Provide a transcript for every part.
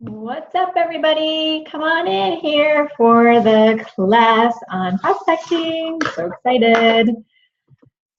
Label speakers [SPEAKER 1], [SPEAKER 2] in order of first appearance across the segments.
[SPEAKER 1] What's up, everybody? Come on in here for the class on prospecting. So excited.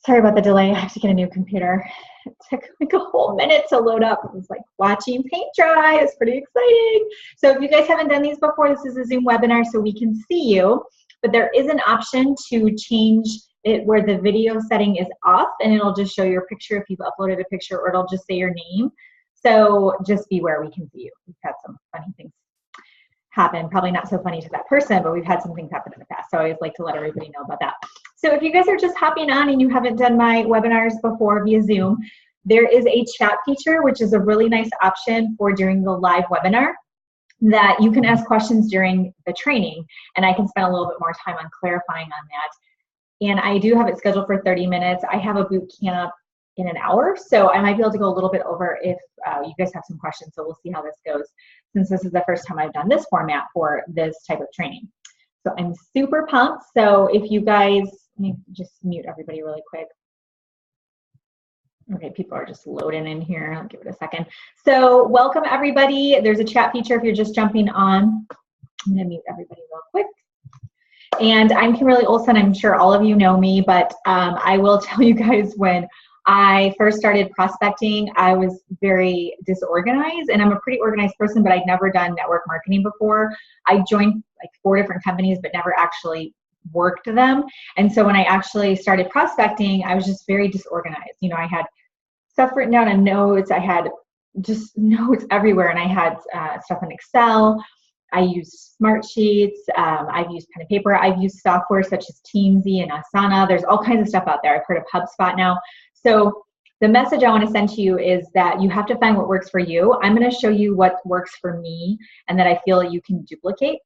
[SPEAKER 1] Sorry about the delay. I have to get a new computer. It took like a whole minute to load up. It was like watching paint dry. It's pretty exciting. So if you guys haven't done these before, this is a Zoom webinar so we can see you. But there is an option to change it where the video setting is off, and it'll just show your picture if you've uploaded a picture, or it'll just say your name. So just beware, we can see you. We've had some funny things happen. Probably not so funny to that person, but we've had some things happen in the past. So I always like to let everybody know about that. So if you guys are just hopping on and you haven't done my webinars before via Zoom, there is a chat feature, which is a really nice option for during the live webinar that you can ask questions during the training. And I can spend a little bit more time on clarifying on that. And I do have it scheduled for 30 minutes. I have a boot camp in an hour, so I might be able to go a little bit over if you guys have some questions. So we'll see how this goes, since this is the first time I've done this format for this type of training. So I'm super pumped. So if you guys, let me just mute everybody really quick. Okay, people are just loading in here. I'll give it a second. So welcome, everybody. There's a chat feature if you're just jumping on. I'm gonna mute everybody real quick. And I'm Kimberly Olson. I'm sure all of you know me, but I will tell you guys, when I first started prospecting, I was very disorganized, and I'm a pretty organized person, but I'd never done network marketing before. I joined like 4 different companies, but never actually worked them. And so when I actually started prospecting, I was just very disorganized. You know, I had stuff written down in notes. I had just notes everywhere, and I had stuff in Excel. I use Smartsheets. I've used pen and paper. I've used software such as Teamsy and Asana. There's all kinds of stuff out there. I've heard of HubSpot now. So the message I want to send to you is that you have to find what works for you. I'm going to show you what works for me and that I feel you can duplicate.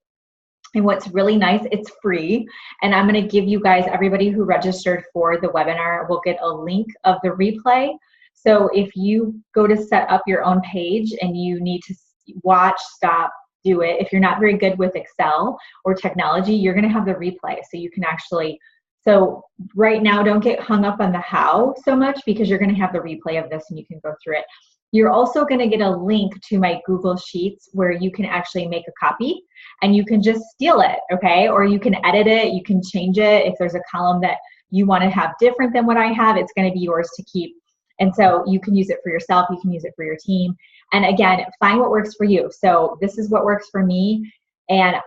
[SPEAKER 1] And what's really nice, it's free. And I'm going to give you guys, everybody who registered for the webinar will get a link of the replay. So if you go to set up your own page and you need to watch, stop, do it. If you're not very good with Excel or technology, you're going to have the replay. So you can actually, so right now, don't get hung up on the how so much, because you're going to have the replay of this and you can go through it. You're also going to get a link to my Google Sheets where you can actually make a copy and you can just steal it, okay? Or you can edit it, you can change it. If there's a column that you want to have different than what I have, it's going to be yours to keep. And so you can use it for yourself, you can use it for your team. And again, find what works for you. So this is what works for me. And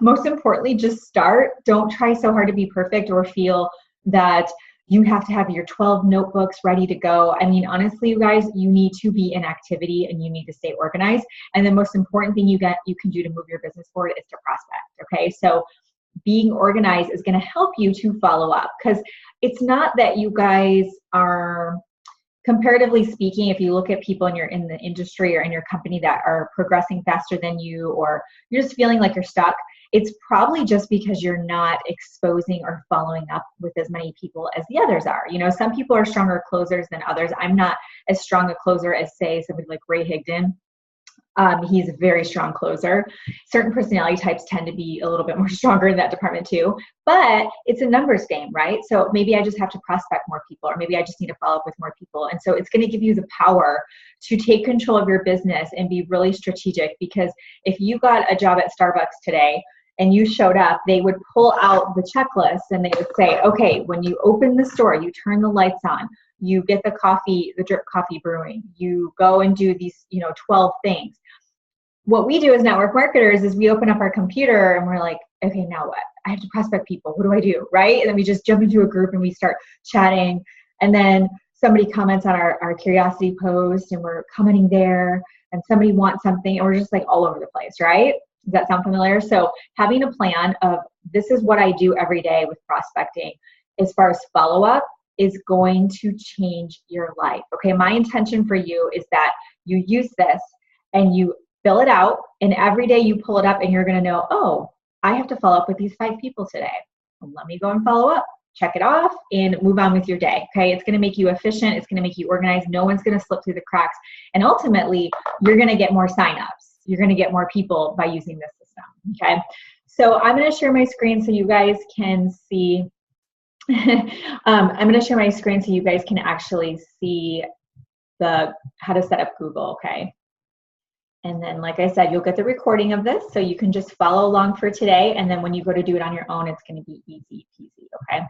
[SPEAKER 1] most importantly, just start. Don't try so hard to be perfect or feel that you have to have your 12 notebooks ready to go. I mean, honestly, you guys, you need to be in activity and you need to stay organized. And the most important thing you can do to move your business forward is to prospect, okay? So being organized is going to help you to follow up, because it's not that you guys are, comparatively speaking, if you look at people in the industry or in your company that are progressing faster than you, or you're just feeling like you're stuck, it's probably just because you're not exposing or following up with as many people as the others are. You know, some people are stronger closers than others. I'm not as strong a closer as, say, somebody like Ray Higdon. He's a very strong closer. Certain personality types tend to be a little bit more stronger in that department too, but it's a numbers game, right? So maybe I just have to prospect more people, or maybe I just need to follow up with more people. And so it's going to give you the power to take control of your business and be really strategic, because if you got a job at Starbucks today and you showed up, they would pull out the checklist and they would say, okay, when you open the store, you turn the lights on, you get the coffee, the drip coffee brewing, you go and do these, 12 things. What we do as network marketers is we open up our computer and we're like, okay, now what? I have to prospect people. What do I do, right? And then we just jump into a group and we start chatting. And then somebody comments on our curiosity post and we're commenting there, and somebody wants something and we're just like all over the place, right? Does that sound familiar? So having a plan of, this is what I do every day with prospecting as far as follow-up is going to change your life. Okay, my intention for you is that you use this and you fill it out, and every day you pull it up and you're going to know, oh, I have to follow up with these 5 people today. Well, let me go and follow up, check it off, and move on with your day. Okay, it's going to make you efficient. It's going to make you organized. No one's going to slip through the cracks. And ultimately, you're going to get more signups. You're going to get more people by using this system. Okay, so I'm going to share my screen so you guys can see. I'm going to share my screen so you guys can actually see how to set up Google. Okay. And then, like I said, you'll get the recording of this, so you can just follow along for today. And then when you go to do it on your own, it's going to be easy peasy, okay?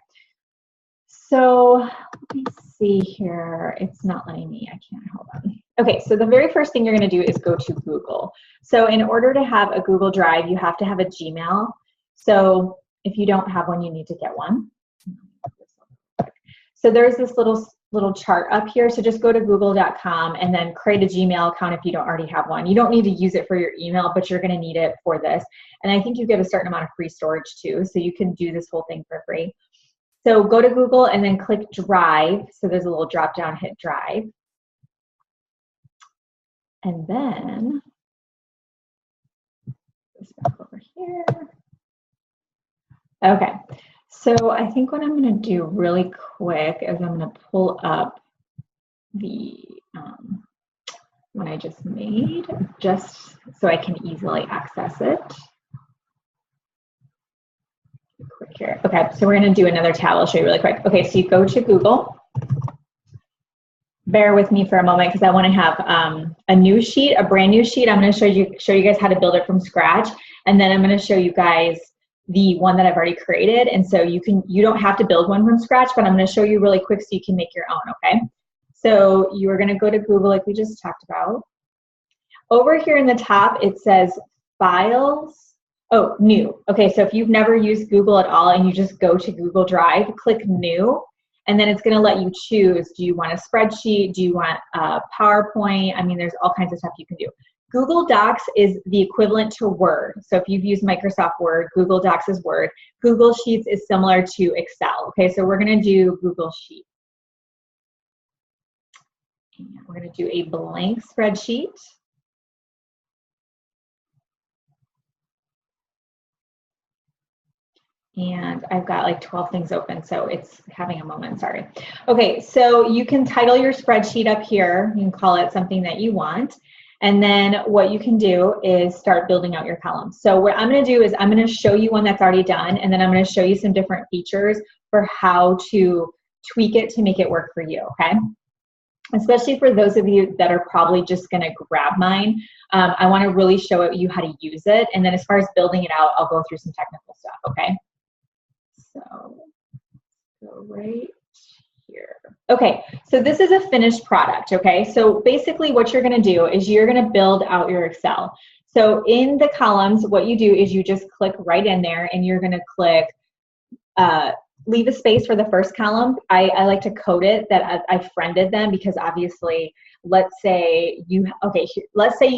[SPEAKER 1] So let me see here. It's not letting me. I can't. Hold on. Okay, so the very first thing you're going to do is go to Google. So in order to have a Google Drive, you have to have a Gmail. So if you don't have one, you need to get one. So there's this little chart up here. So just go to google.com and then create a Gmail account if you don't already have one. You don't need to use it for your email, but you're going to need it for this. And I think you get a certain amount of free storage too, so you can do this whole thing for free. So go to Google and then click Drive. So there's a little drop down, hit Drive. And then this back over here. Okay. So I think what I'm going to do really quick is I'm going to pull up the one I just made, just so I can easily access it. Quick here. Okay, so we're going to do another tab. I'll show you really quick. Okay, so you go to Google. Bear with me for a moment because I want to have a new sheet, a brand new sheet. I'm going to show you guys how to build it from scratch, and then I'm going to show you guys the one that I've already created. And so you don't have to build one from scratch, but I'm going to show you really quick so you can make your own. Okay, so you are going to go to Google like we just talked about. Over here in the top it says Files. Oh, New. Okay, so if you've never used Google at all and you just go to Google Drive, click New, and then it's going to let you choose. Do you want a spreadsheet? Do you want a PowerPoint? I mean, there's all kinds of stuff you can do. Google Docs is the equivalent to Word. So if you've used Microsoft Word, Google Docs is Word. Google Sheets is similar to Excel. Okay, so we're going to do Google Sheets. And we're going to do a blank spreadsheet. And I've got like 12 things open, so it's having a moment, sorry. Okay, so you can title your spreadsheet up here. You can call it something that you want. And then what you can do is start building out your columns. So what I'm gonna do is I'm gonna show you one that's already done, and then I'm gonna show you some different features for how to tweak it to make it work for you, okay? Especially for those of you that are probably just gonna grab mine, I wanna really show you how to use it. And then as far as building it out, I'll go through some technical stuff, okay? So go right here. Okay, so this is a finished product, okay? So basically what you're gonna do is you're gonna build out your Excel. So in the columns, what you do is you just click right in there and you're gonna click, leave a space for the first column. I like to code it that I friended them because obviously, let's say you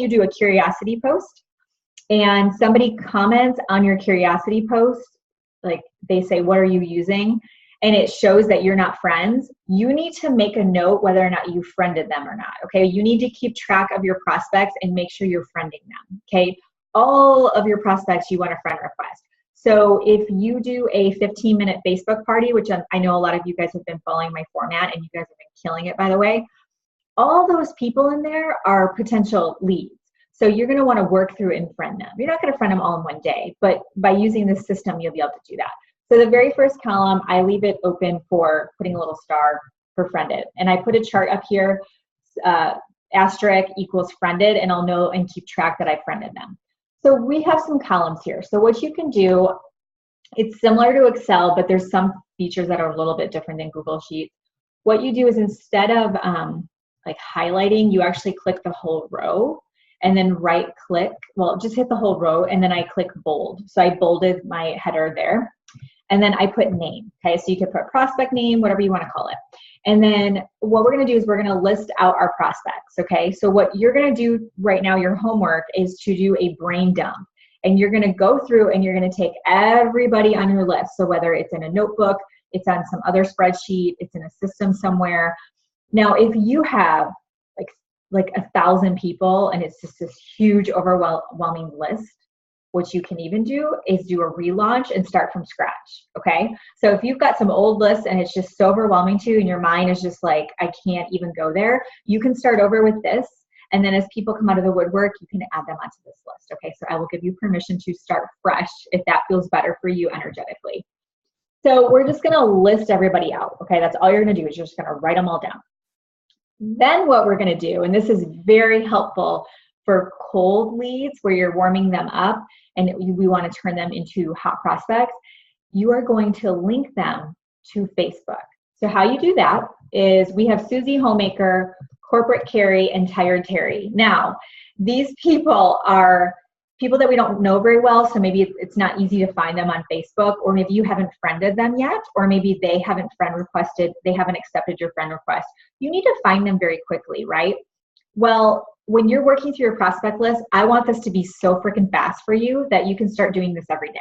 [SPEAKER 1] do a curiosity post and somebody comments on your curiosity post, like they say, what are you using? And it shows that you're not friends. You need to make a note whether or not you friended them or not, okay? You need to keep track of your prospects and make sure you're friending them, okay? All of your prospects you want a friend request. So if you do a 15-minute Facebook party, which I know a lot of you guys have been following my format and you guys have been killing it, by the way, all those people in there are potential leads. So you're going to want to work through and friend them. You're not going to friend them all in one day, but by using this system, you'll be able to do that. So the very first column, I leave it open for putting a little star for friended. And I put a chart up here, asterisk equals friended, and I'll know and keep track that I friended them. So we have some columns here. So what you can do, it's similar to Excel, but there's some features that are a little bit different than Google Sheets. What you do is instead of like highlighting, you actually click the whole row. And then right click, well, just hit the whole row and then I click bold. So I bolded my header there. And then I put name, okay? So you can put prospect name, whatever you want to call it. And then what we're gonna do is we're gonna list out our prospects, okay? So what you're gonna do right now, your homework is to do a brain dump. And you're gonna go through and you're gonna take everybody on your list. So whether it's in a notebook, it's on some other spreadsheet, it's in a system somewhere. Now, if you have like 1,000 people and it's just this huge overwhelming list, what you can even do is do a relaunch and start from scratch, okay? So if you've got some old lists and it's just so overwhelming to you and your mind is just like, I can't even go there, you can start over with this. And then as people come out of the woodwork, you can add them onto this list, okay? So I will give you permission to start fresh if that feels better for you energetically. So we're just gonna list everybody out, okay? That's all you're gonna do is you're just gonna write them all down. Then what we're gonna do, and this is very helpful for cold leads where you're warming them up and we want to turn them into hot prospects, you are going to link them to Facebook. So how you do that is we have Susie Homemaker, Corporate Carrie, and Tired Terry. Now, these people are people that we don't know very well, so maybe it's not easy to find them on Facebook, or maybe you haven't friended them yet, or maybe they haven't they haven't accepted your friend request. You need to find them very quickly, right? Well, when you're working through your prospect list, I want this to be so freaking fast for you that you can start doing this every day.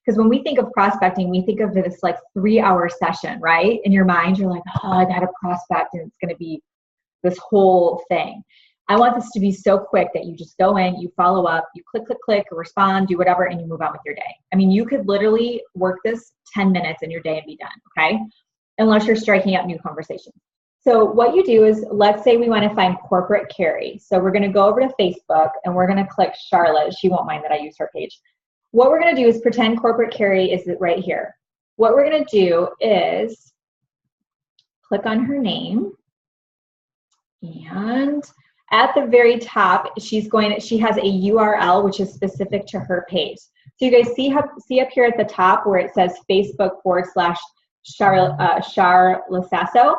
[SPEAKER 1] Because when we think of prospecting, we think of this like 3-hour session, right? In your mind, you're like, oh, I got to prospect and it's going to be this whole thing. I want this to be so quick that you just go in, you follow up, you click, respond, do whatever, and you move on with your day. I mean, you could literally work this 10 minutes in your day and be done, okay? Unless you're striking up new conversations. So what you do is, let's say we want to find Corporate Carrie. So we're going to go over to Facebook and we're going to click Charlotte. She won't mind that I use her page. What we're going to do is pretend Corporate Carrie is right here. What we're going to do is click on her name, and at the very top, she has a URL which is specific to her page. So you guys see up here at the top where it says Facebook/Char Lasasso.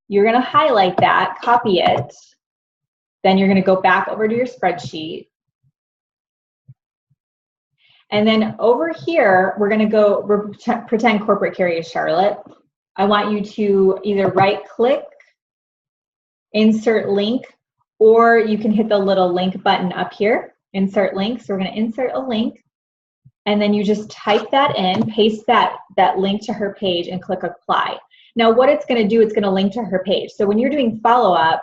[SPEAKER 1] You're going to highlight that, copy it. Then you're going to go back over to your spreadsheet. And then over here, we're going to pretend Corporate Carrie is Charlotte. I want you to either right click, insert link, or you can hit the little link button up here, insert link. So we're going to insert a link, and then you just type that in, paste that link to her page, and click apply. Now what it's going to do, it's going to link to her page. So when you're doing follow-up,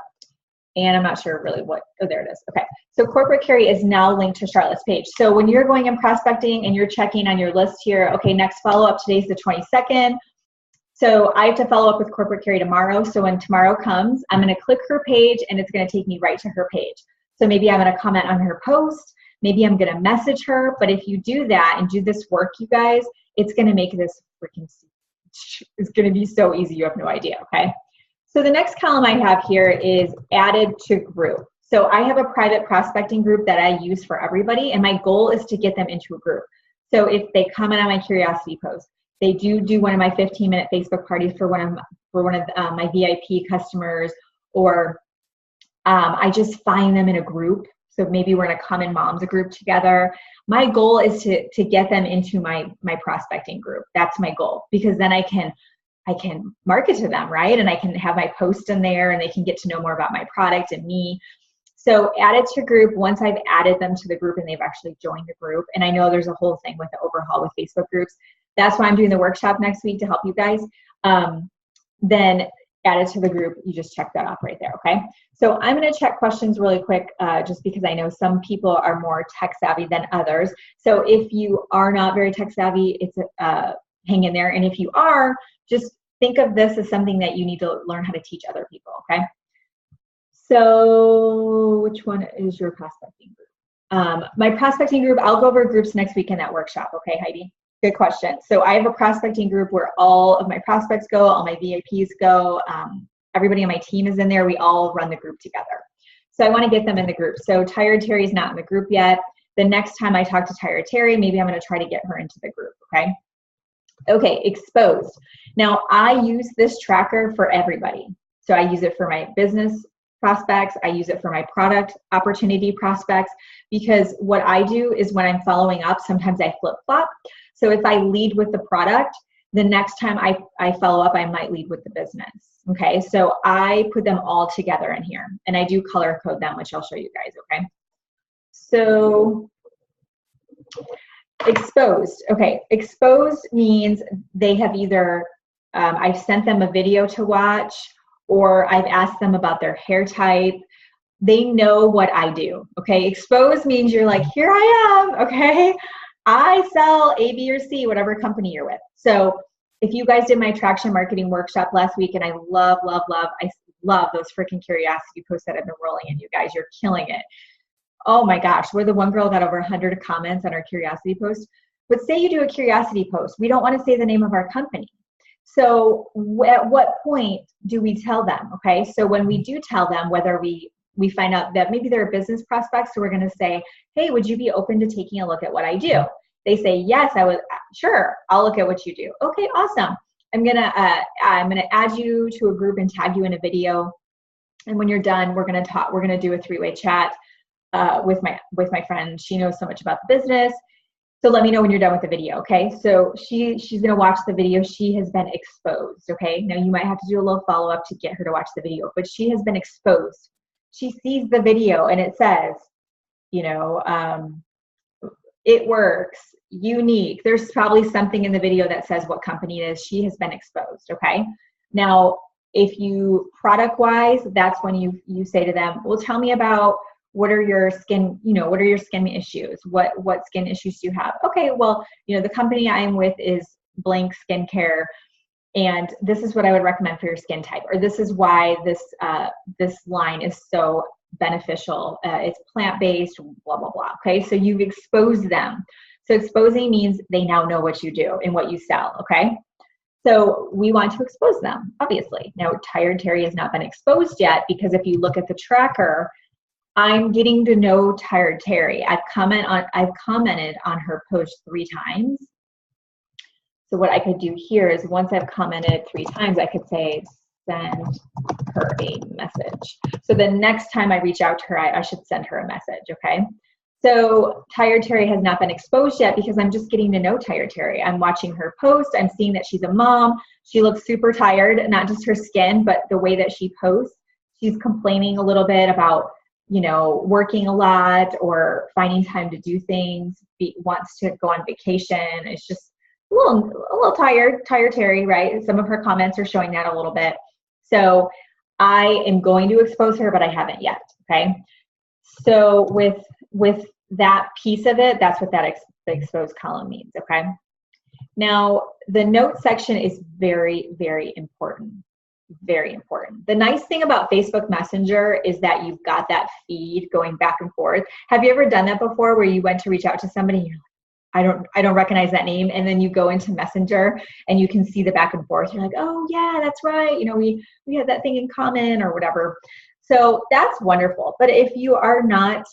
[SPEAKER 1] and I'm not sure really what, oh, there it is. Okay, so Corporate Carrie is now linked to Charlotte's page. So when you're going and prospecting and you're checking on your list here, okay, next follow-up, today's the 22nd. So I have to follow up with Corporate Carrie tomorrow. So when tomorrow comes, I'm going to click her page and it's going to take me right to her page. So maybe I'm going to comment on her post. Maybe I'm going to message her. But if you do that and do this work, you guys, it's going to make this freaking, it's going to be so easy. You have no idea. Okay. So the next column I have here is added to group. So I have a private prospecting group that I use for everybody. And my goal is to get them into a group. So if they comment on my curiosity post, they do one of my 15-minute Facebook parties for one of my VIP customers, or I just find them in a group. So maybe we're in a Common Moms group together. My goal is to get them into my prospecting group. That's my goal, because then I can market to them, right? And I can have my post in there and they can get to know more about my product and me. So added to group, once I've added them to the group and they've actually joined the group, and I know there's a whole thing with the overhaul with Facebook groups. That's why I'm doing the workshop next week to help you guys. Then added to the group, you just check that off right there, okay? So I'm gonna check questions really quick just because I know some people are more tech savvy than others. So if you are not very tech savvy, it's hang in there. And if you are, just think of this as something that you need to learn how to teach other people, okay? So which one is your prospecting group? My prospecting group, I'll go over groups next week in that workshop, okay, Heidi? Good question. So I have a prospecting group where all of my prospects go, all my VIPs go, everybody on my team is in there. We all run the group together. So I want to get them in the group. So Tired Terry's not in the group yet. The next time I talk to Tired Terry, maybe I'm going to try to get her into the group, okay? Okay, exposed. Now I use this tracker for everybody. So I use it for my business prospects. I use it for my product opportunity prospects, because what I do is when I'm following up, sometimes I flip-flop. So if I lead with the product, the next time I follow up, I might lead with the business. Okay, so I put them all together in here, and I do color code them, which I'll show you guys, okay? So exposed. Okay, exposed means they have either, I've sent them a video to watch, or I've asked them about their hair type. They know what I do, okay? Exposed means you're like, here I am, okay? I sell A, B, or C, whatever company you're with. So if you guys did my traction marketing workshop last week, and I love those freaking curiosity posts that I've been rolling in, you guys, you're killing it. Oh my gosh, we're the one girl got over 100 comments on our curiosity post. But say you do a curiosity post, we don't want to say the name of our company. So at what point do we tell them, okay? So when we do tell them, whether we we find out that maybe they're a business prospect, so we're going to say, hey, would you be open to taking a look at what I do? They say, yes, I would. Sure, I'll look at what you do. Okay, awesome. I'm gonna add you to a group and tag you in a video. And when you're done, we're gonna talk. We're gonna do a 3-way chat with my friend. She knows so much about the business. So let me know when you're done with the video, okay? So she's gonna watch the video. She has been exposed, okay? Now you might have to do a little follow-up to get her to watch the video, but she has been exposed. She sees the video and it says, you know, it works, unique. There's probably something in the video that says what company it is. She has been exposed, okay? Now, if you product-wise, that's when you say to them, well, tell me about what are your skin, what are your skin issues? What skin issues do you have? Okay, well, the company I'm with is blank skincare, and this is what I would recommend for your skin type, or this is why this line is so beneficial. It's plant-based, blah, blah, blah. Okay, so you've exposed them. So exposing means they now know what you do and what you sell, okay? So we want to expose them, obviously. Now, Tired Terry has not been exposed yet, because if you look at the tracker, I'm getting to know Tired Terry. I've commented on her post 3 times. So what I could do here is, once I've commented 3 times, I could say, send her a message. So the next time I reach out to her, I should send her a message, okay? So Tired Terry has not been exposed yet, because I'm just getting to know Tired Terry. I'm watching her post. I'm seeing that she's a mom. She looks super tired, not just her skin, but the way that she posts. She's complaining a little bit about, working a lot or finding time to do things, wants to go on vacation. It's just a little tired Terry, right? Some of her comments are showing that a little bit. So I am going to expose her, but I haven't yet, okay? So with that piece of it, that's what that the exposed column means, okay? Now, the note section is very, very important. Very important. The nice thing about Facebook Messenger is that you've got that feed going back and forth. Have you ever done that before, where you went to reach out to somebody and you're like, I don't recognize that name, and then you go into Messenger and you can see the back and forth. You're like, oh yeah, that's right. We had that thing in common or whatever. So that's wonderful. But if you are not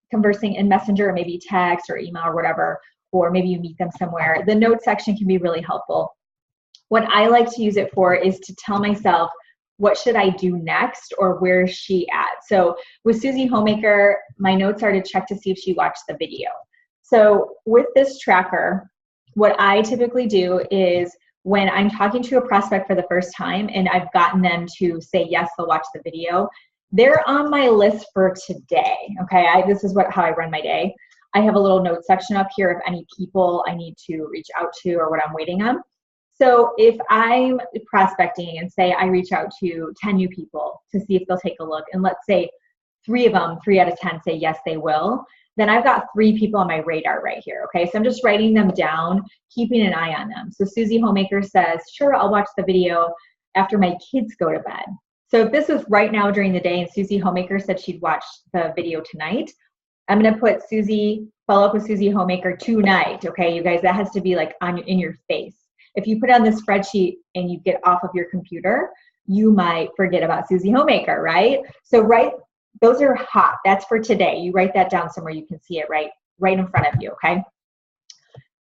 [SPEAKER 1] conversing in Messenger, or maybe text or email or whatever, or maybe you meet them somewhere, the note section can be really helpful. What I like to use it for is to tell myself, what should I do next, or where is she at? So with Susie Homemaker, my notes are to check to see if she watched the video. So with this tracker, what I typically do is, when I'm talking to a prospect for the first time and I've gotten them to say yes, they'll watch the video, they're on my list for today, okay? This is how I run my day. I have a little note section up here of any people I need to reach out to or what I'm waiting on. So if I'm prospecting and say I reach out to 10 new people to see if they'll take a look, and let's say 3 out of 10 say yes, they will, then I've got 3 people on my radar right here, okay? So I'm just writing them down, keeping an eye on them. So Susie Homemaker says, sure, I'll watch the video after my kids go to bed. So if this was right now during the day and Susie Homemaker said she'd watch the video tonight, I'm gonna put follow up with Susie Homemaker tonight, okay? You guys, that has to be like in your face. If you put on this spreadsheet and you get off of your computer, you might forget about Susie Homemaker, right? So those are hot. That's for today. You write that down somewhere you can see it right in front of you, okay?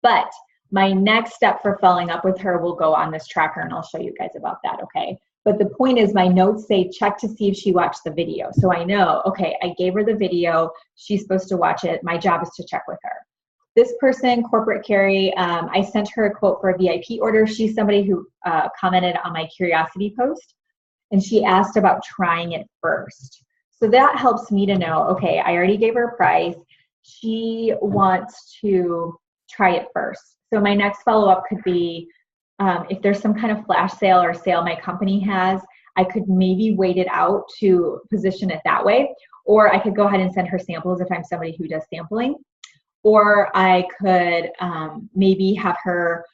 [SPEAKER 1] But my next step for following up with her will go on this tracker, and I'll show you guys about that, okay? But the point is, my notes say check to see if she watched the video. So I know, okay, I gave her the video. She's supposed to watch it. My job is to check with her. This person, Corporate Carrie, I sent her a quote for a VIP order. She's somebody who commented on my curiosity post, and she asked about trying it first. So that helps me to know, okay, I already gave her a price. She wants to try it first. So my next follow-up could be, if there's some kind of flash sale or sale my company has, I could maybe wait it out to position it that way. Or I could go ahead and send her samples if I'm somebody who does sampling. Or I could maybe have her,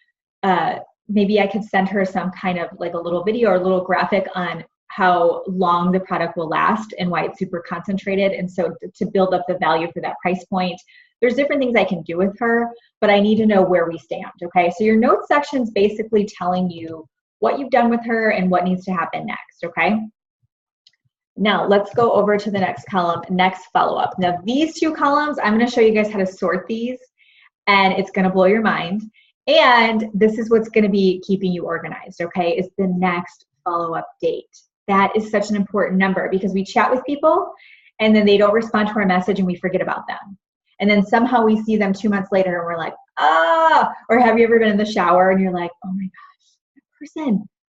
[SPEAKER 1] maybe I could send her some kind of like a little video or a little graphic on how long the product will last and why it's super concentrated. And so to build up the value for that price point, there's different things I can do with her, but I need to know where we stand, okay? So your notes section is basically telling you what you've done with her and what needs to happen next, okay? Now let's go over to the next column, next follow-up. Now these two columns, I'm going to show you guys how to sort these, and it's going to blow your mind. And this is what's going to be keeping you organized, okay, is the next follow-up date. That is such an important number because we chat with people and then they don't respond to our message and we forget about them. And then somehow we see them 2 months later and we're like, ah, or have you ever been in the shower and you're like, oh my gosh,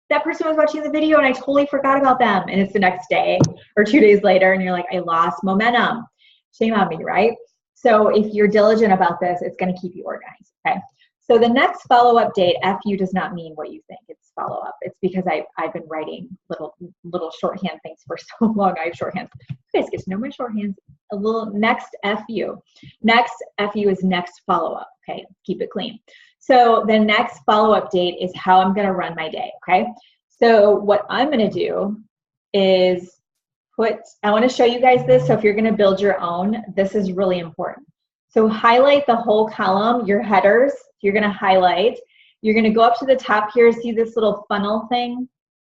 [SPEAKER 1] that person was watching the video and I totally forgot about them. And it's the next day or 2 days later and you're like, I lost momentum. Shame on me, right? So if you're diligent about this, it's going to keep you organized, okay? So the next follow-up date, FU does not mean what you think. It's follow-up. It's because I've been writing little shorthand things for so long. I have shorthands. You guys get to know my shorthands. A little next FU. Next FU is next follow-up, okay? Keep it clean. So the next follow-up date is how I'm going to run my day, okay? So what I'm going to do is I want to show you guys this. So if you're going to build your own, this is really important. So highlight the whole column, your headers. You're going to highlight. You're going to go up to the top here. See this little funnel thing?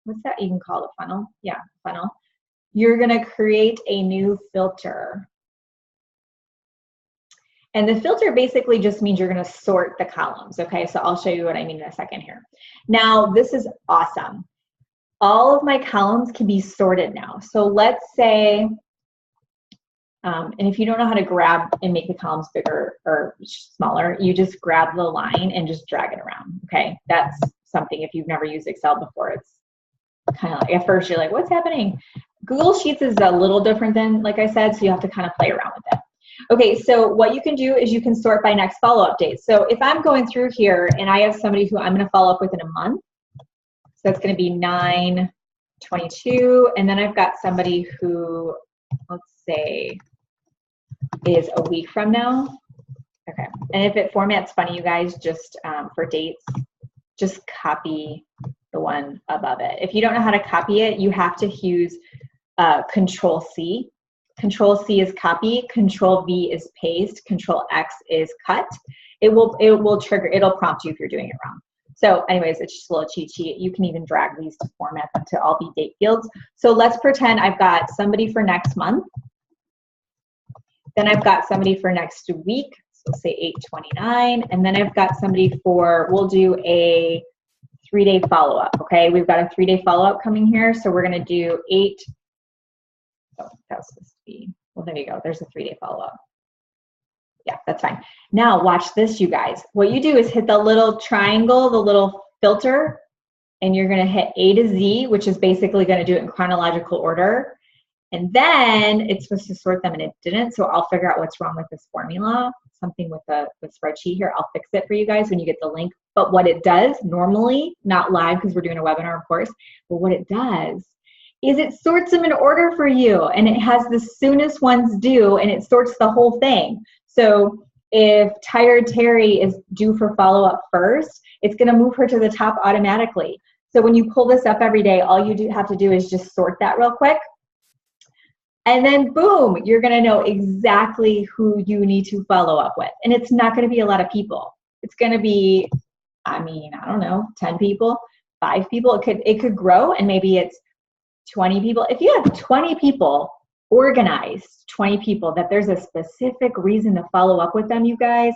[SPEAKER 1] What's that even called, a funnel? Yeah, funnel. You're going to create a new filter. And the filter basically just means you're going to sort the columns, okay? So I'll show you what I mean in a second here. Now, this is awesome. All of my columns can be sorted now. So let's say, and if you don't know how to grab and make the columns bigger or smaller, you just grab the line and just drag it around, okay? That's something, if you've never used Excel before, it's kind of like, at first you're like, what's happening? Google Sheets is a little different than, like I said, so you have to kind of play around with it. Okay, so what you can do is you can sort by next follow-up date. So if I'm going through here and I have somebody who I'm going to follow up with in a month, so that's going to be 9/22, and then I've got somebody who, let's say, is a week from now. Okay, and if it formats funny, you guys, just for dates, just copy the one above it. If you don't know how to copy it, you have to use Control-C. Control-C is copy, Control-V is paste, Control-X is cut. It will trigger, it'll prompt you if you're doing it wrong. So anyways, it's just a little cheat sheet. You can even drag these to format them to all be date fields. So let's pretend I've got somebody for next month. Then I've got somebody for next week, so say 8/29, and then I've got somebody for, we'll do a 3-day follow-up, okay? We've got a 3-day follow-up coming here, so we're gonna do 8, oh, that was supposed to be, well, there you go, there's a 3-day follow-up. Yeah, that's fine. Now watch this, you guys. What you do is hit the little triangle, the little filter, and you're gonna hit A to Z, which is basically gonna do it in chronological order. And then it's supposed to sort them and it didn't, so I'll figure out what's wrong with this formula, something with the spreadsheet here. I'll fix it for you guys when you get the link. But what it does normally, not live because we're doing a webinar, of course, but what it does is it sorts them in order for you, and it has the soonest ones due, and it sorts the whole thing. So if Tired Terry is due for follow-up first, it's gonna move her to the top automatically. So when you pull this up every day, all you have to do is just sort that real quick. And then boom, you're gonna know exactly who you need to follow up with. And it's not gonna be a lot of people. It's gonna be, I mean, I don't know, 10 people, 5 people. It could grow, and maybe it's 20 people. If you have 20 people, organized 20 people that there's a specific reason to follow up with them, you guys,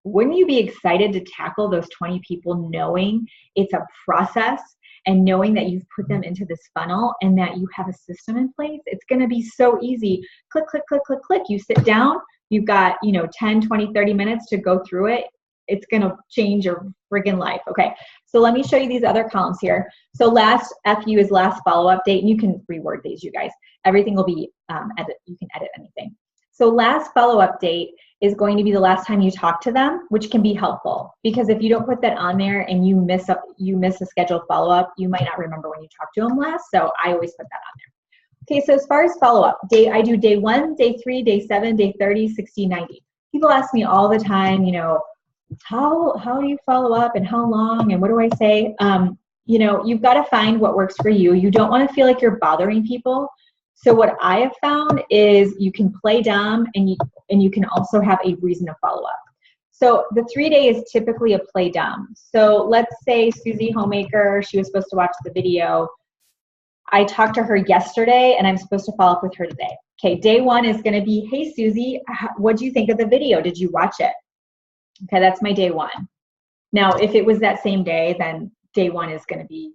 [SPEAKER 1] wouldn't you be excited to tackle those 20 people knowing it's a process and knowing that you've put them into this funnel and that you have a system in place? It's going to be so easy. Click, click, click, click, click. You sit down, you've got, 10, 20, 30 minutes to go through it. It's going to change your friggin' life. Okay, so let me show you these other columns here. So last FU is last follow-up date, and you can reword these, you guys. Everything will be you can edit anything. So last follow-up date is going to be the last time you talk to them, which can be helpful, because if you don't put that on there and you miss a scheduled follow-up, you might not remember when you talked to them last. So I always put that on there. Okay, so as far as follow-up, I do day 1, day 3, day 7, day 30, 60, 90. People ask me all the time, how do you follow up and how long and what do I say? You've got to find what works for you. You don't want to feel like you're bothering people. So what I have found is you can play dumb, and you can also have a reason to follow up. So the 3-day is typically a play dumb. So let's say Susie Homemaker, she was supposed to watch the video. I talked to her yesterday and I'm supposed to follow up with her today. Okay, day one is going to be, hey, Susie, what do you think of the video? Did you watch it? Okay, that's my day one. Now, if it was that same day, then day one is going to be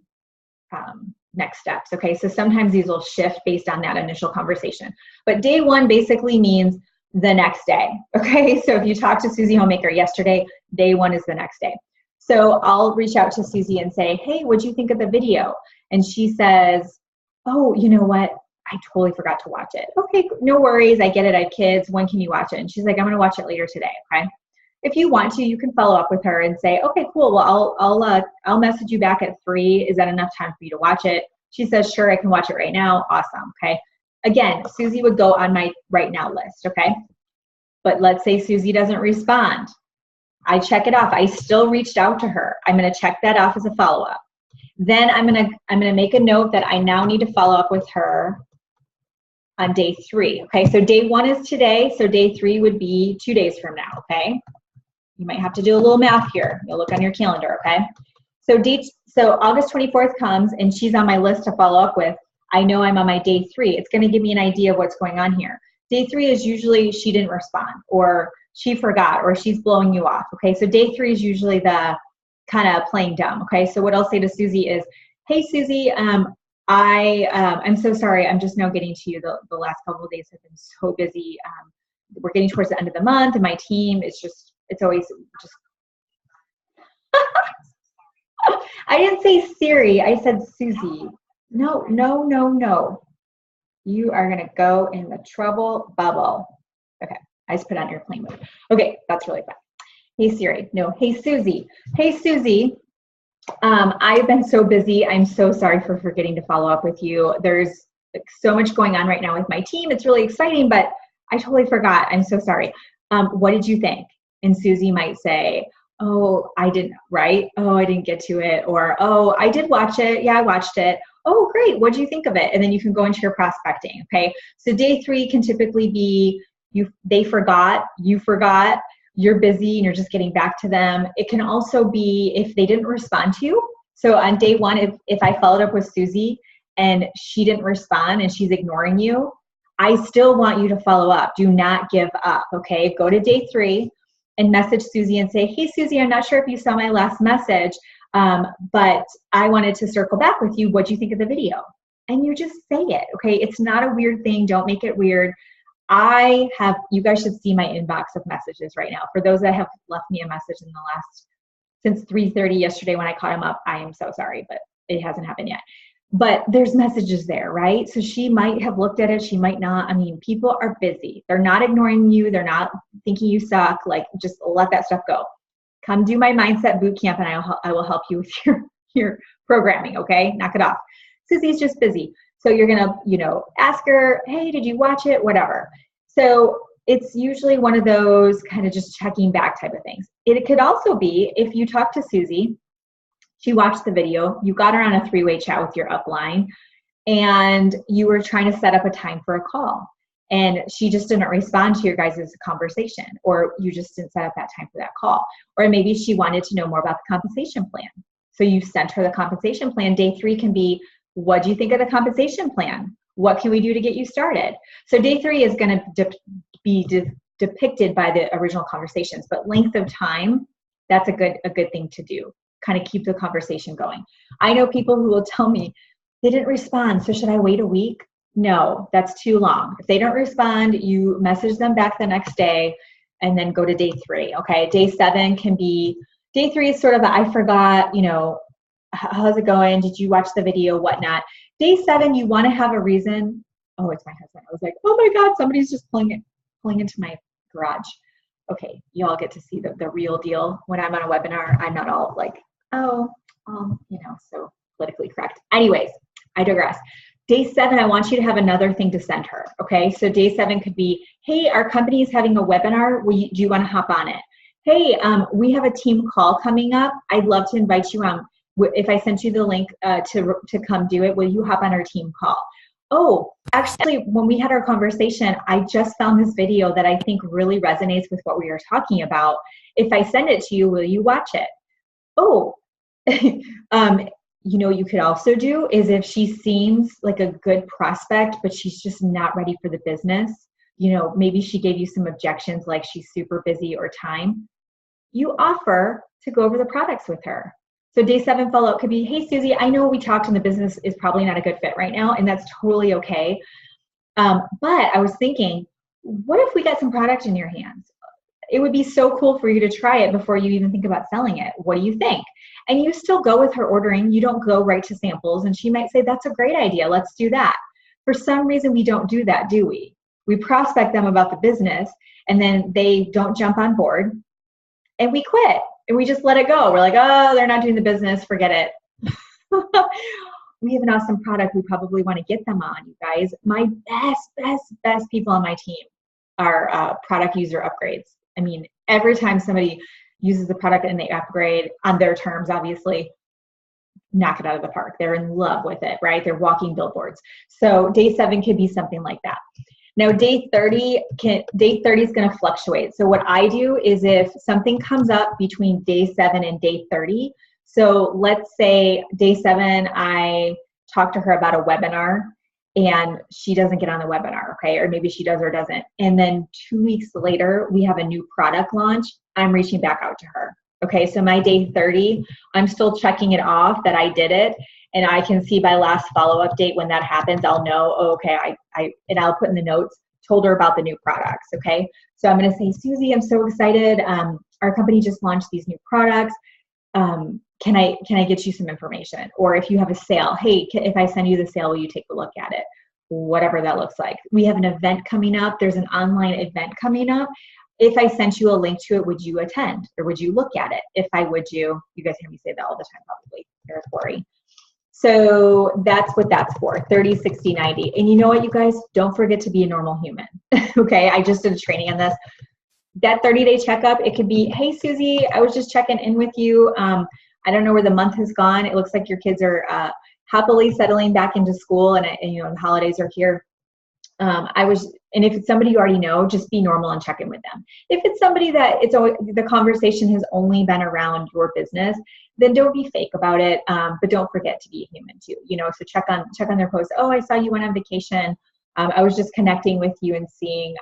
[SPEAKER 1] next steps. Okay, so sometimes these will shift based on that initial conversation. But day one basically means the next day. Okay, so if you talked to Susie Homemaker yesterday, day one is the next day. So I'll reach out to Susie and say, hey, what do you think of the video? And she says, oh, you know what? I totally forgot to watch it. Okay, no worries. I get it. I have kids. When can you watch it? And she's like, I'm going to watch it later today. Okay. If you want to, you can follow up with her and say, okay, cool. Well, I'll message you back at 3. Is that enough time for you to watch it? She says, sure, I can watch it right now. Awesome. Okay. Again, Susie would go on my right now list. Okay. But let's say Susie doesn't respond. I check it off. I still reached out to her. I'm going to check that off as a follow-up. Then I'm going to make a note that I now need to follow up with her on day 3. Okay. So day 1 is today. So day 3 would be 2 days from now. Okay. You might have to do a little math here. You'll look on your calendar, okay? So August 24th comes and she's on my list to follow up with. I know I'm on my day 3. It's gonna give me an idea of what's going on here. Day 3 is usually she didn't respond or she forgot or she's blowing you off, okay? So day 3 is usually the kind of playing dumb, okay? So what I'll say to Susie is, hey Susie, I'm so sorry. I'm just now getting to you. The last couple of days have been so busy. We're getting towards the end of the month and my team is it's always just, I didn't say Siri, I said Susie. No. You are gonna go in the trouble bubble. Okay, I just put on airplane mode. Okay, that's really fun. Hey Siri, no, hey Susie. Hey Susie, I've been so busy. I'm so sorry for forgetting to follow up with you. There's so much going on right now with my team. It's really exciting, but I totally forgot. I'm so sorry. What did you think? And Susie might say, oh, I didn't, right? Oh, I didn't get to it. Or, oh, I did watch it. Yeah, I watched it. Oh, great. What do you think of it? And then you can go into your prospecting, okay? So day 3 can typically be they forgot, you forgot, you're busy and you're just getting back to them. It can also be if they didn't respond to you. So on day 1, if I followed up with Susie and she didn't respond and she's ignoring you, I still want you to follow up. Do not give up, okay? Go to day 3 and message Susie and say, hey, Susie, I'm not sure if you saw my last message, but I wanted to circle back with you. What do you think of the video? And you just say it, okay? It's not a weird thing. Don't make it weird. You guys should see my inbox of messages right now. For those that have left me a message in the since 3:30 yesterday when I caught him up, I am so sorry, but it hasn't happened yet. But there's messages there, right? So she might have looked at it, she might not. I mean, people are busy. They're not ignoring you. They're not thinking you suck. Like, just let that stuff go. Come do my mindset boot camp and I will help you with your programming, okay? Knock it off. Susie's just busy. So you're gonna, ask her, hey, did you watch it? Whatever. So it's usually one of those kind of just checking back type of things. It could also be if you talk to Susie, she watched the video, you got her on a 3-way chat with your upline, and you were trying to set up a time for a call. And she just didn't respond to your guys' conversation, or you just didn't set up that time for that call. Or maybe she wanted to know more about the compensation plan. So you sent her the compensation plan. Day 3 can be, what do you think of the compensation plan? What can we do to get you started? So day 3 is going to be depicted by the original conversations, but length of time, that's a good thing to do. Kind of keep the conversation going. I know people who will tell me they didn't respond, so should I wait a week? No, that's too long. If they don't respond, you message them back the next day and then go to day 3. Okay, day 7 can be, day 3 is sort of I forgot, how's it going? Did you watch the video? Whatnot. Day 7, you want to have a reason. Oh, it's my husband. I was like, oh my God, somebody's just pulling into my garage. Okay, you all get to see the real deal. When I'm on a webinar, I'm not all like, so politically correct. Anyways, I digress. Day 7, I want you to have another thing to send her, okay? So day 7 could be, hey, our company is having a webinar. Do you want to hop on it? Hey, we have a team call coming up. I'd love to invite you on. If I sent you the link to come do it, will you hop on our team call? Oh, actually, when we had our conversation, I just found this video that I think really resonates with what we were talking about. If I send it to you, will you watch it? Oh, you know, you could also do is if she seems like a good prospect, but she's just not ready for the business, you know, maybe she gave you some objections like she's super busy or time, you offer to go over the products with her. So day 7 follow-up could be, hey, Susie, I know we talked and the business is probably not a good fit right now, and that's totally okay. But I was thinking, what if we got some product in your hands? It would be so cool for you to try it before you even think about selling it. What do you think? And you still go with her ordering. You don't go right to samples. And she might say, that's a great idea. Let's do that. For some reason, we don't do that, do we? We prospect them about the business, and then they don't jump on board, and we quit. And we just let it go. We're like, oh, they're not doing the business. Forget it. We have an awesome product. We probably want to get them on, you guys. My best people on my team are product user upgrades. I mean, every time somebody uses the product and they upgrade on their terms, obviously, knock it out of the park. They're in love with it, right? They're walking billboards. So day 7 could be something like that. Now, day 30 is going to fluctuate. So what I do is if something comes up between day 7 and day 30, so let's say day 7, I talk to her about a webinar and she doesn't get on the webinar, okay? Or maybe she does or doesn't. And then 2 weeks later, we have a new product launch. I'm reaching back out to her. Okay, so my day 30, I'm still checking it off that I did it. And I can see by last follow-up date when that happens, I'll know, oh, okay, and I'll put in the notes, told her about the new products, okay? So I'm gonna say, Susie, I'm so excited. Our company just launched these new products. Can I get you some information? Or if you have a sale, hey, if I send you the sale, will you take a look at it? Whatever that looks like. We have an event coming up. There's an online event coming up. If I sent you a link to it, would you attend or would you look at it? If I would, you guys hear me say that all the time, probably, territory. So that's what that's for, 30, 60, 90. And you know what, you guys, don't forget to be a normal human. Okay, I just did a training on this. That 30-day checkup, it could be, hey, Susie, I was just checking in with you. I don't know where the month has gone. It looks like your kids are happily settling back into school and you know, the holidays are here. And if it's somebody you already know, just be normal and check in with them. If it's somebody that the conversation has only been around your business, then don't be fake about it. But don't forget to be human too. You know, so check on their posts. Oh, I saw you went on vacation. I was just connecting with you and seeing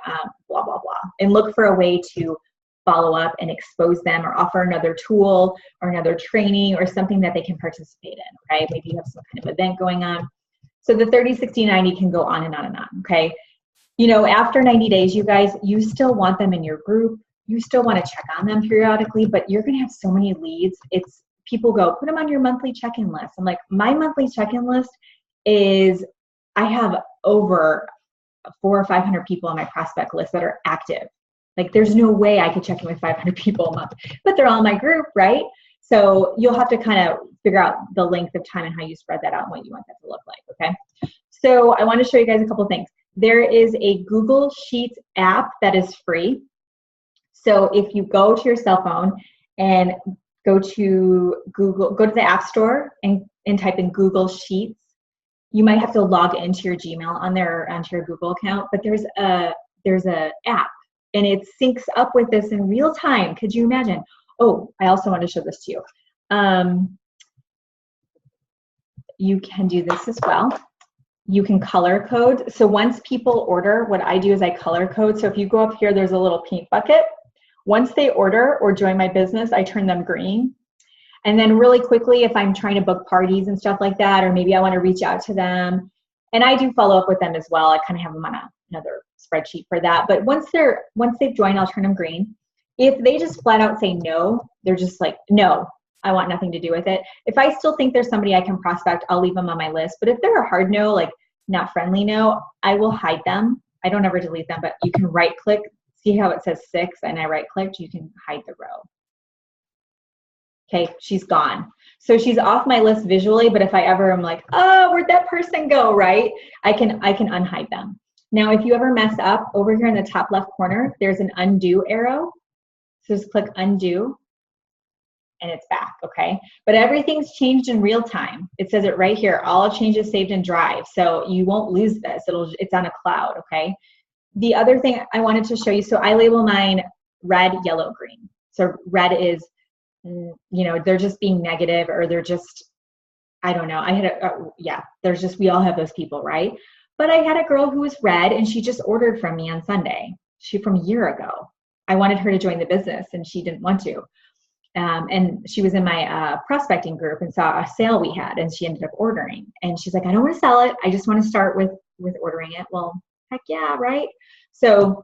[SPEAKER 1] blah, blah, blah. And look for a way to follow up and expose them or offer another tool or another training or something that they can participate in, okay? Maybe you have some kind of event going on. So the 30, 60, 90 can go on and on and on, okay? You know, after 90 days, you guys, you still want them in your group. You still want to check on them periodically, but you're going to have so many leads. It's people go, put them on your monthly check-in list. I'm like, my monthly check-in list is, I have over 400 or 500 people on my prospect list that are active. Like there's no way I could check in with 500 people a month, but they're all in my group, right? So you'll have to kind of figure out the length of time and how you spread that out and what you want that to look like, okay? So I want to show you guys a couple things. There is a Google Sheets app that is free. So if you go to your cell phone and go to the App Store and type in Google Sheets, you might have to log into your Gmail on there, onto your Google account, but there's a app and it syncs up with this in real time. Could you imagine? Oh, I also want to show this to you. You can do this as well. You can color code. So once people order, what I do is I color code. So if you go up here, there's a little pink bucket. Once they order or join my business, I turn them green. And then really quickly, if I'm trying to book parties and stuff like that, or maybe I want to reach out to them, and I do follow up with them as well. I kind of have them on another spreadsheet for that. But once they've joined, I'll turn them green. If they just flat out say no, they're just like, no, I want nothing to do with it. If I still think there's somebody I can prospect, I'll leave them on my list. But if they're a hard no, like not friendly no, I will hide them. I don't ever delete them, but you can right click. See how it says 6 and I right clicked, you can hide the row. Okay, she's gone. So she's off my list visually, but if I ever am like, oh, where'd that person go, right? I can unhide them. Now, if you ever mess up, over here in the top left corner, there's an undo arrow. So just click undo and it's back, okay? But everything's changed in real time. It says it right here, all changes saved in Drive. So you won't lose this, it's on a cloud, okay? The other thing I wanted to show you, so I label mine red, yellow, green. So red is, you know, they're just being negative or they're just, I don't know. I had there's just, we all have those people, right? But I had a girl who was red and she just ordered from me on Sunday. From a year ago. I wanted her to join the business and she didn't want to. And she was in my prospecting group and saw a sale we had and she ended up ordering. And she's like, I don't want to sell it. I just want to start with ordering it. Well, heck yeah, right? So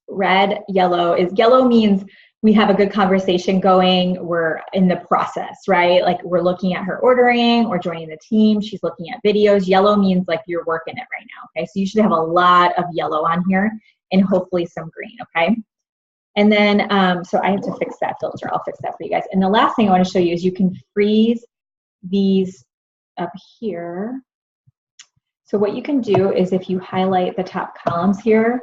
[SPEAKER 1] yellow means we have a good conversation going. We're in the process, right? Like we're looking at her ordering or joining the team. She's looking at videos. Yellow means like you're working it right now. Okay. So you should have a lot of yellow on here and hopefully some green. Okay. And then, so I have to fix that filter. I'll fix that for you guys. And the last thing I want to show you is you can freeze these up here. So what you can do is if you highlight the top columns here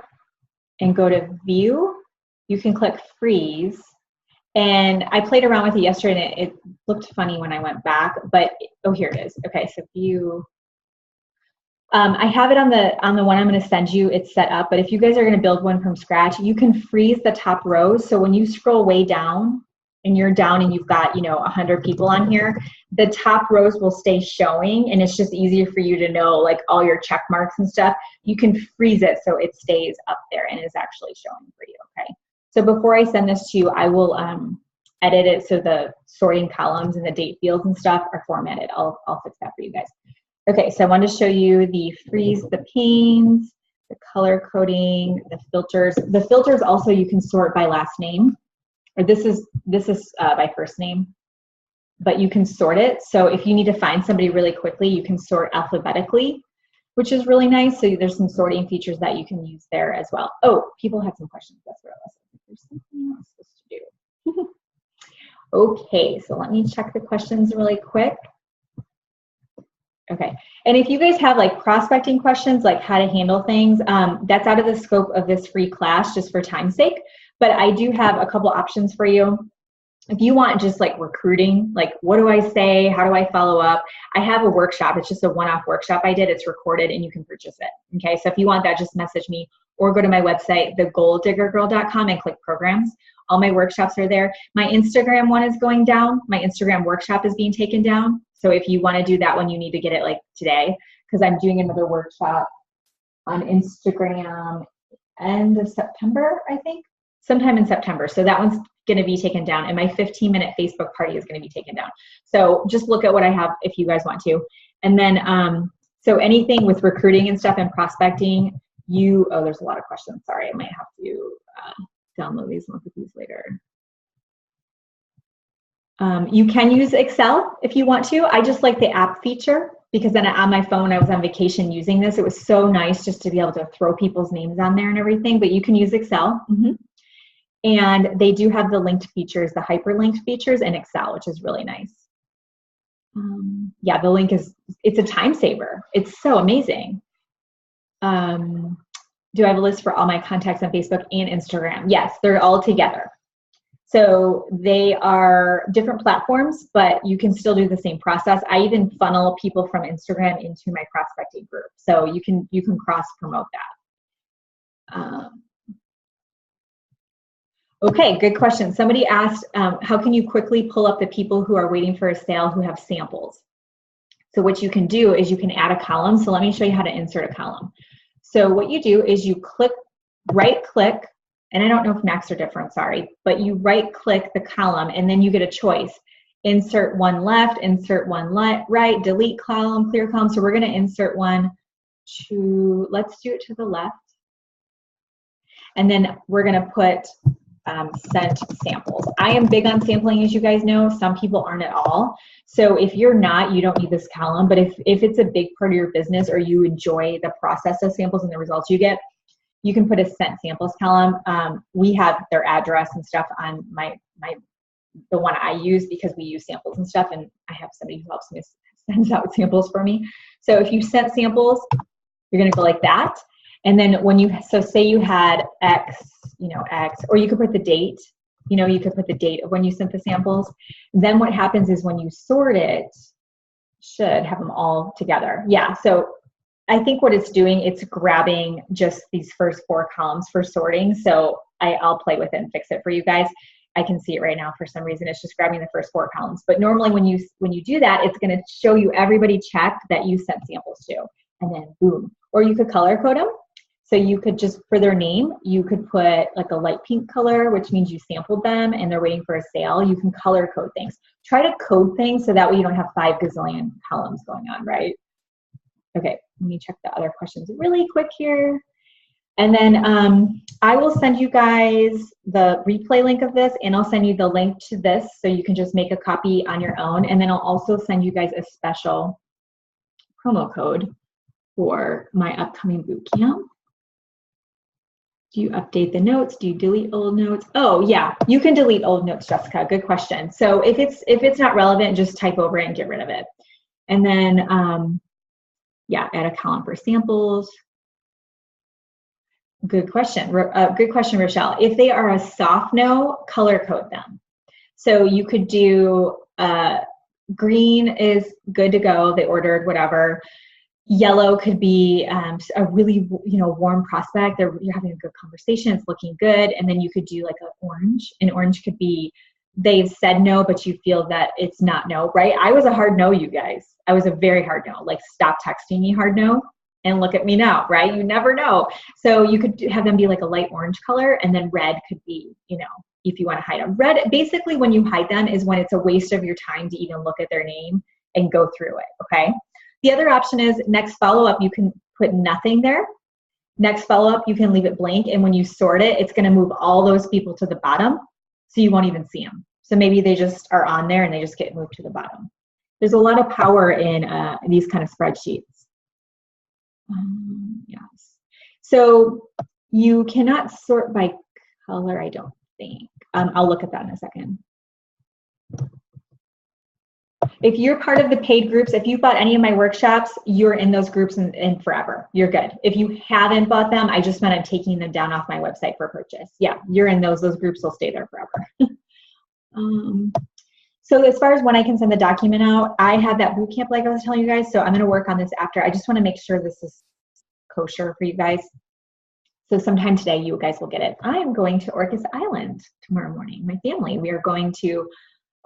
[SPEAKER 1] and go to view, you can click freeze. And I played around with it yesterday and it looked funny when I went back, but, oh, here it is. Okay, so view. I have it on the one I'm going to send you. It's set up, but if you guys are going to build one from scratch, you can freeze the top rows. So when you scroll way down and you're down and you've got, 100 people on here, the top rows will stay showing and it's just easier for you to know like all your check marks and stuff. You can freeze it so it stays up there and is actually showing for you. Okay. So before I send this to you, I will edit it so the sorting columns and the date fields and stuff are formatted. I'll fix that for you guys. Okay, so I wanted to show you the freeze the panes, the color coding, the filters. The filters also you can sort by last name, or this is by first name, but you can sort it. So if you need to find somebody really quickly, you can sort alphabetically, which is really nice. So there's some sorting features that you can use there as well. Oh, people had some questions. That's what I was. There's something else supposed to do. Okay, so let me check the questions really quick. Okay, and if you guys have like prospecting questions, like how to handle things, that's out of the scope of this free class just for time's sake, but I do have a couple options for you. If you want just like recruiting, like what do I say, how do I follow up? I have a workshop, it's just a one-off workshop I did, it's recorded and you can purchase it, okay? So if you want that, just message me or go to my website, thegoaldiggergirl.com and click programs. All my workshops are there. My Instagram one is going down. My Instagram workshop is being taken down. So if you want to do that one, you need to get it like today because I'm doing another workshop on Instagram end of September, I think, sometime in September. So that one's going to be taken down and my 15-minute Facebook party is going to be taken down. So just look at what I have if you guys want to. And then, so anything with recruiting and stuff and prospecting, oh, there's a lot of questions. Sorry, I might have to download these and look at these later. You can use Excel if you want to. I just like the app feature because then on my phone, I was on vacation using this. It was so nice just to be able to throw people's names on there and everything, but you can use Excel. And they do have the linked features, the hyperlinked features in Excel, which is really nice. Yeah, the link it's a time saver. It's so amazing. Do I have a list for all my contacts on Facebook and Instagram? Yes, they're all together. So they are different platforms, but you can still do the same process. I even funnel people from Instagram into my prospecting group. So you can cross promote that. Okay, good question. Somebody asked, how can you quickly pull up the people who are waiting for a sale who have samples? So what you can do is you can add a column. So let me show you how to insert a column. So what you do is you right click, and I don't know if Macs are different, sorry, but you right click the column and then you get a choice. Insert one left, insert one right, delete column, clear column. So we're gonna insert one let's do it to the left. And then we're gonna put sent samples. I am big on sampling, as you guys know. Some people aren't at all. So if you're not, you don't need this column, but if it's a big part of your business or you enjoy the process of samples and the results you get, you can put a sent samples column. We have their address and stuff on the one I use because we use samples and stuff, and I have somebody who helps me send out samples for me. So if you sent samples, you're gonna go like that. And then so say you had X, X, or you could put the date, you could put the date of when you sent the samples. Then what happens is when you sort it, should have them all together. Yeah, so I think what it's doing, it's grabbing just these first 4 columns for sorting. So I'll play with it and fix it for you guys. I can see it right now for some reason. It's just grabbing the first 4 columns. But normally when you do that, it's going to show you everybody checked that you sent samples to, and then boom. Or you could color code them. So you could just, for their name, you could put like a light pink color, which means you sampled them and they're waiting for a sale. You can color code things. Try to code things so that way you don't have 5 gazillion columns going on, right? Okay, let me check the other questions really quick here. And then I will send you guys the replay link of this, and I'll send you the link to this so you can just make a copy on your own. And then I'll also send you guys a special promo code for my upcoming boot camp. Do you update the notes? Do you delete old notes? Oh yeah, you can delete old notes, Jessica. Good question. So if it's not relevant, just type over it and get rid of it. And then yeah, add a column for samples. Good question. Good question, Rochelle. If they are a soft no, color code them. So you could do green is good to go. They ordered whatever. Yellow could be a really warm prospect. You're having a good conversation. It's looking good. And then you could do like an orange. An orange could be they've said no, but you feel that it's not no, right? I was a hard no, you guys. I was a very hard no. Like stop texting me hard no. And look at me now, right? You never know. So you could have them be like a light orange color, and then red could be, if you want to hide them. Red, basically when you hide them is when it's a waste of your time to even look at their name and go through it, okay? The other option is next follow-up, you can put nothing there. Next follow-up, you can leave it blank, and when you sort it, it's gonna move all those people to the bottom, so you won't even see them. So maybe they just are on there and they just get moved to the bottom. There's a lot of power in these kind of spreadsheets. Yes. So you cannot sort by color, I don't think. I'll look at that in a second. If you're part of the paid groups, if you've bought any of my workshops, you're in those groups and forever. You're good. If you haven't bought them, I just meant I'm taking them down off my website for purchase. Yeah, you're in those groups will stay there forever. So as far as when I can send the document out, I have that boot camp like I was telling you guys, so I'm gonna work on this after. I just wanna make sure this is kosher for you guys. So sometime today, you guys will get it. I am going to Orcas Island tomorrow morning. My family, we are going to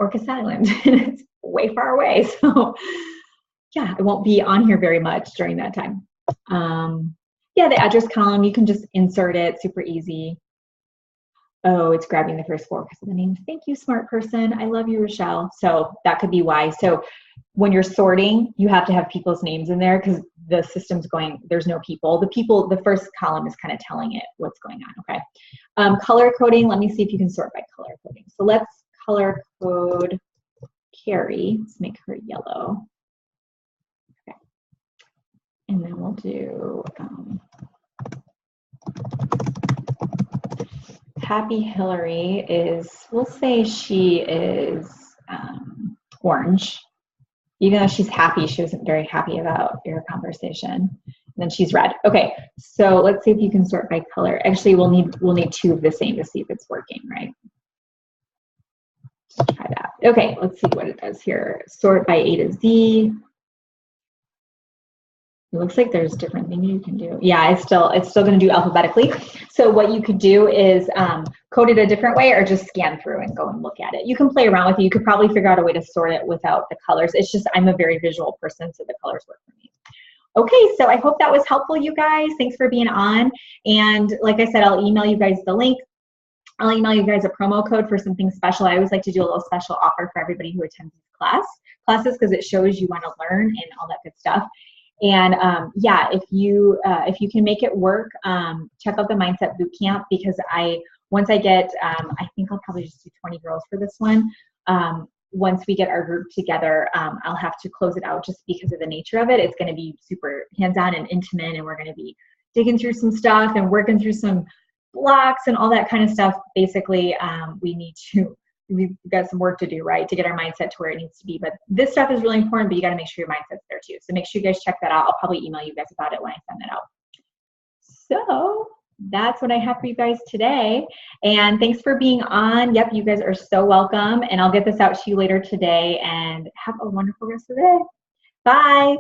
[SPEAKER 1] Orcas Island. It's way far away, so yeah, I won't be on here very much during that time. Yeah, the address column, you can just insert it, super easy. Oh, it's grabbing the first 4 because of the names. Thank you, smart person. I love you, Rochelle. So that could be why. So when you're sorting, you have to have people's names in there because the system's going, there's no people. The first column is kind of telling it what's going on, okay? Color coding, let me see if you can sort by color coding. So let's color code Carrie. Let's make her yellow. Okay. And then we'll do Happy Hillary is, we'll say she is orange. Even though she's happy, she wasn't very happy about your conversation. And then she's red. Okay, so let's see if you can sort by color. Actually, we'll need 2 of the same to see if it's working, right? Let's try that. Okay, let's see what it does here. Sort by A to Z. It looks like there's different things you can do. Yeah, it's still going to do alphabetically. So what you could do is code it a different way or just scan through and go and look at it. You can play around with it. You could probably figure out a way to sort it without the colors. It's just I'm a very visual person, so the colors work for me. Okay, so I hope that was helpful, you guys. Thanks for being on. And like I said, I'll email you guys the link. I'll email you guys a promo code for something special. I always like to do a little special offer for everybody who attends these classes because it shows you want to learn and all that good stuff. And yeah, if you can make it work, check out the Mindset Bootcamp because once I get, I think I'll probably just do 20 girls for this one. Once we get our group together, I'll have to close it out just because of the nature of it. It's going to be super hands-on and intimate, and we're going to be digging through some stuff and working through some blocks and all that kind of stuff. Basically, we've got some work to do, right, to get our mindset to where it needs to be. But this stuff is really important, but you got to make sure your mindset's there too. So make sure you guys check that out. I'll probably email you guys about it when I send that out. So that's what I have for you guys today. And thanks for being on. Yep, you guys are so welcome. And I'll get this out to you later today. And have a wonderful rest of the day. Bye.